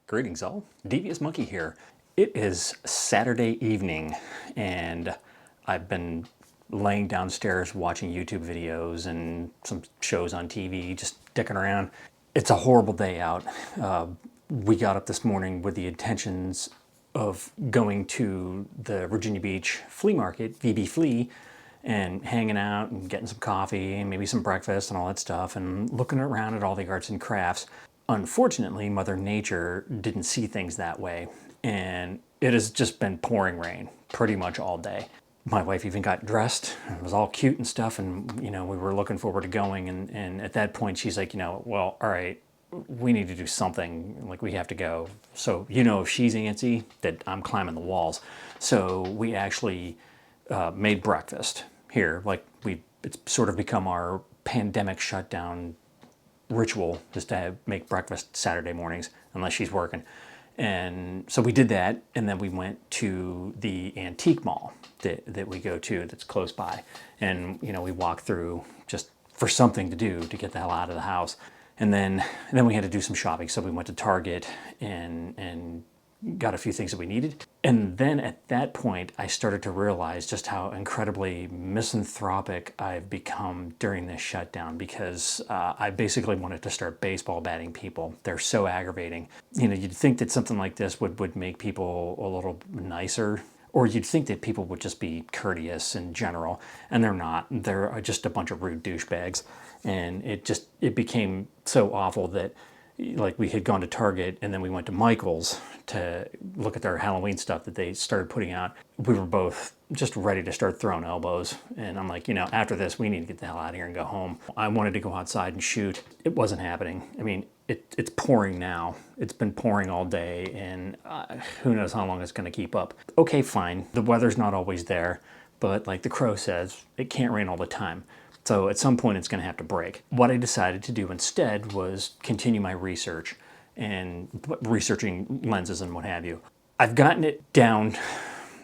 Greetings all, Devious Monkey here. It is Saturday evening and I've been laying downstairs watching YouTube videos and some shows on TV, just dicking around. It's a horrible day out. We got up this morning with the intentions of going to the Virginia Beach flea market, VB Flea, and hanging out and getting some coffee and maybe some breakfast and all that stuff and looking around at all the arts and crafts. Unfortunately, Mother Nature didn't see things that way, and it has just been pouring rain pretty much all day. My wife even got dressed. It was all cute and stuff, and we were looking forward to going, and at that point she's like, well, all right, we need to do something, like we have to go. So if she's antsy, that I'm climbing the walls. So we actually made breakfast here. It's sort of become our pandemic shutdown ritual, just to make breakfast Saturday mornings unless she's working. And so we did that, and then we went to the antique mall that we go to that's close by, and we walked through just for something to do to get the hell out of the house. And then we had to do some shopping, so we went to Target and got a few things that we needed. And then at that point, I started to realize just how incredibly misanthropic I've become during this shutdown, because I basically wanted to start baseball batting people. They're so aggravating. You'd think that something like this would make people a little nicer, or you'd think that people would just be courteous in general, and they're not. They're just a bunch of rude douchebags. And it became so awful that, like, we had gone to Target and then we went to Michael's to look at their Halloween stuff that they started putting out. We were both just ready to start throwing elbows. And I'm like, after this, we need to get the hell out of here and go home. I wanted to go outside and shoot. It wasn't happening. I mean, it's pouring now. It's been pouring all day, and who knows how long it's going to keep up. Okay, fine. The weather's not always there, but like the crow says, it can't rain all the time. So at some point it's going to have to break. What I decided to do instead was continue my research and researching lenses and what have you. I've gotten it down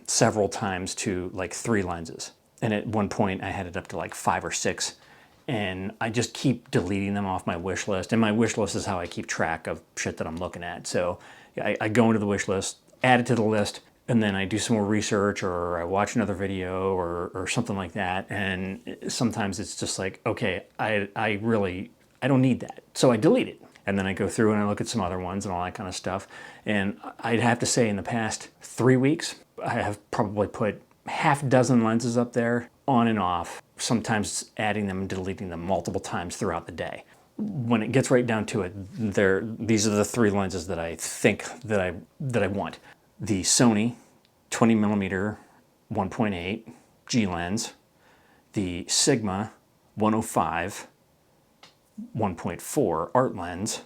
several times to like 3 lenses. And at one point I had it up to like 5 or 6. And I just keep deleting them off my wish list. And my wish list is how I keep track of shit that I'm looking at. So I go into the wish list, add it to the list, and then I do some more research, or I watch another video or something like that. And sometimes it's just like, okay, I don't need that. So I delete it. And then I go through and I look at some other ones and all that kind of stuff. And I'd have to say in the past 3 weeks, I have probably put half a dozen lenses up there on and off, sometimes adding them and deleting them multiple times throughout the day. When it gets right down to it, these are the 3 lenses that I think that I want. The Sony 20mm 1.8 G lens, the Sigma 105 1.4 art lens,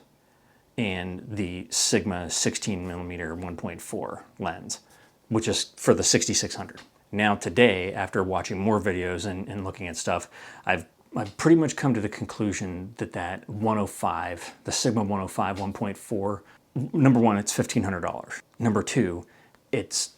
and the Sigma 16mm 1.4 lens, which is for the 6600. Now today, after watching more videos and looking at stuff, I've pretty much come to the conclusion that 105, the Sigma 105 1.4, number one, it's $1,500. Number two, it's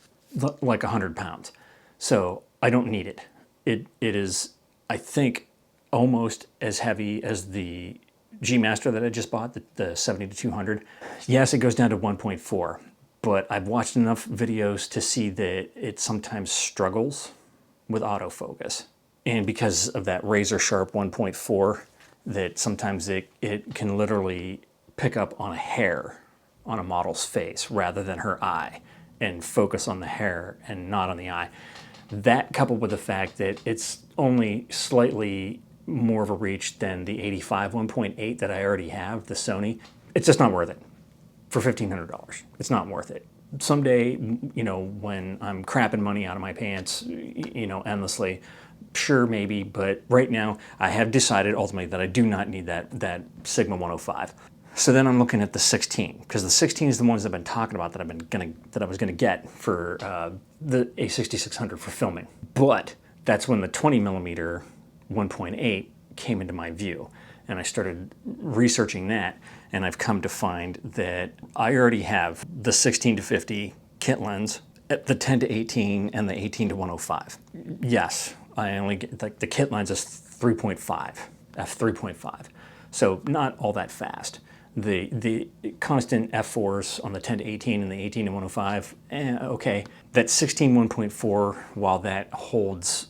like 100 pounds. So I don't need it. It is, I think, almost as heavy as the G Master that I just bought, the 70-200. Yes, it goes down to 1.4, but I've watched enough videos to see that it sometimes struggles with autofocus. And because of that razor sharp 1.4, that sometimes it can literally pick up on a hair on a model's face rather than her eye, and focus on the hair and not on the eye. That, coupled with the fact that it's only slightly more of a reach than the 85 1.8 that I already have, the Sony, it's just not worth it for $1,500. It's not worth it. Someday, when I'm crapping money out of my pants, endlessly, sure, maybe, but right now I have decided ultimately that I do not need that Sigma 105. So then I'm looking at the 16, because the 16 is the ones I've been talking about that I was gonna get for the A6600 for filming. But that's when the 20mm 1.8 came into my view, and I started researching that, and I've come to find that I already have the 16-50 kit lens, at the 10-18, and the 18-105. Yes, I only get, like, the kit lens is 3.5, f3.5, so not all that fast. The constant f4s on the 10 to 18 and the 18 to 105, okay. That 16 1.4, while that holds,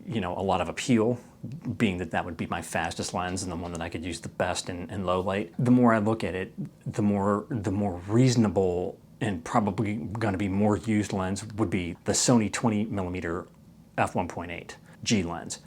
you know, a lot of appeal, being that that would be my fastest lens and the one that I could use the best in low light, the more I look at it, the more reasonable and probably going to be more used lens would be the Sony 20mm f1.8 G lens,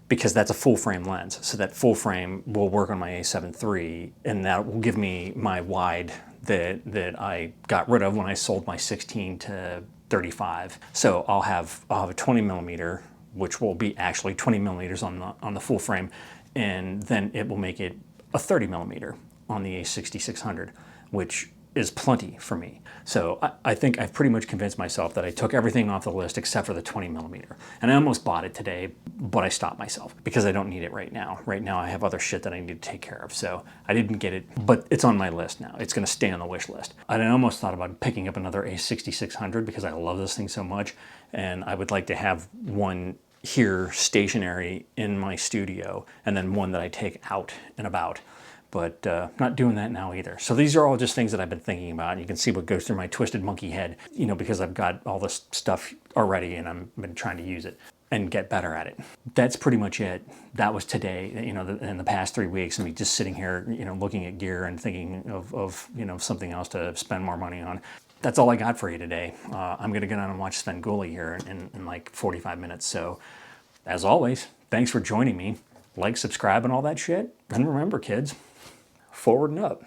because that's a full frame lens. So that full frame will work on my A7 III, and that will give me my wide that I got rid of when I sold my 16 to 35. So I'll have a 20mm, which will be actually 20mm on the full frame, and then it will make it a 30mm on the A6600, which is plenty for me. So I think I've pretty much convinced myself that I took everything off the list except for the 20mm. And I almost bought it today, but I stopped myself because I don't need it right now. Right now I have other shit that I need to take care of. So I didn't get it, but it's on my list now. It's gonna stay on the wish list. I almost thought about picking up another A6600 because I love this thing so much. And I would like to have one here stationary in my studio, and then one that I take out and about. But not doing that now either. So these are all just things that I've been thinking about. And you can see what goes through my twisted monkey head, you know, because I've got all this stuff already and I've been trying to use it and get better at it. That's pretty much it. That was today, you know, in the past 3 weeks, and me just sitting here, you know, looking at gear and thinking of you know, something else to spend more money on. That's all I got for you today. I'm gonna get on and watch Svengoolie here in like 45 minutes. So as always, thanks for joining me. Like, subscribe, and all that shit. And remember, kids, forward and up.